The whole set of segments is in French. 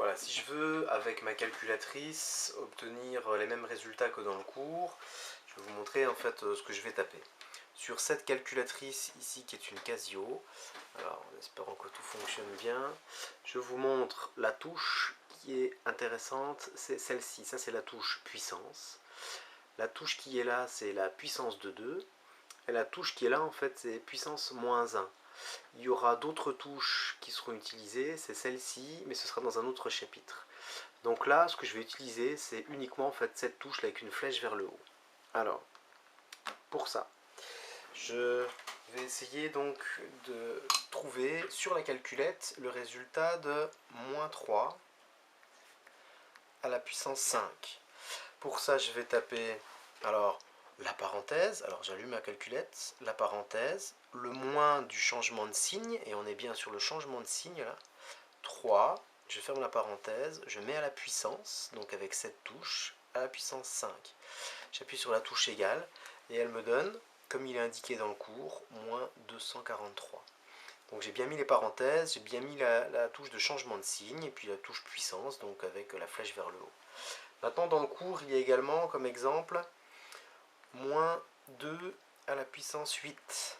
Voilà, si je veux, avec ma calculatrice, obtenir les mêmes résultats que dans le cours, je vais vous montrer en fait ce que je vais taper. Sur cette calculatrice ici qui est une Casio, alors en espérant que tout fonctionne bien, je vous montre la touche qui est intéressante, c'est celle-ci, ça c'est la touche puissance. La touche qui est là, c'est la puissance de 2, et la touche qui est là en fait c'est puissance moins 1. Il y aura d'autres touches qui seront utilisées, c'est celle-ci, mais ce sera dans un autre chapitre. Donc là, ce que je vais utiliser, c'est uniquement en fait cette touche là avec une flèche vers le haut. Alors, pour ça, je vais essayer donc de trouver sur la calculette le résultat de moins 3 à la puissance 5. Pour ça, je vais taper alors la parenthèse, alors j'allume ma calculette, la parenthèse, le moins du changement de signe, et on est bien sur le changement de signe là, 3, je ferme la parenthèse, je mets à la puissance, donc avec cette touche, à la puissance 5. J'appuie sur la touche égale, et elle me donne, comme il est indiqué dans le cours, moins 243. Donc j'ai bien mis les parenthèses, j'ai bien mis la touche de changement de signe, et puis la touche puissance, donc avec la flèche vers le haut. Maintenant dans le cours, il y a également comme exemple moins 2 à la puissance 8.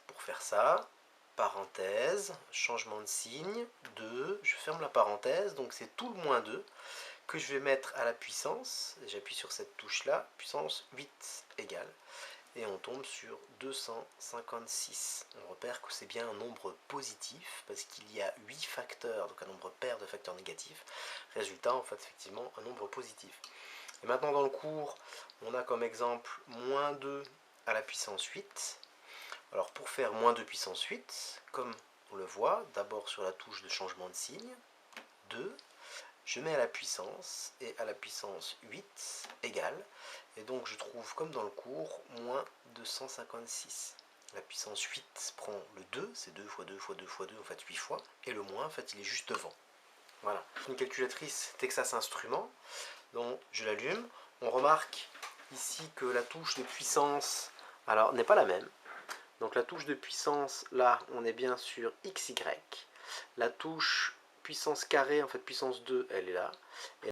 Pour faire ça, parenthèse, changement de signe, 2, je ferme la parenthèse, donc c'est tout le moins 2 que je vais mettre à la puissance, j'appuie sur cette touche là, puissance 8 égale, et on tombe sur 256. On repère que c'est bien un nombre positif, parce qu'il y a 8 facteurs, donc un nombre pair de facteurs négatifs, résultat en fait effectivement un nombre positif. Et maintenant dans le cours, on a comme exemple moins 2 à la puissance 8. Alors pour faire moins 2 puissance 8, comme on le voit, d'abord sur la touche de changement de signe, 2, je mets à la puissance, et à la puissance 8 égale, et donc je trouve comme dans le cours, moins 256. La puissance 8 prend le 2, c'est 2 fois 2 fois 2 fois 2, en fait 8 fois, et le moins, en fait, il est juste devant. Voilà, une calculatrice Texas Instruments, donc je l'allume, on remarque ici que la touche de puissance, alors n'est pas la même. Donc la touche de puissance, là, on est bien sur XY. La touche puissance carrée, en fait puissance 2, elle est là. Et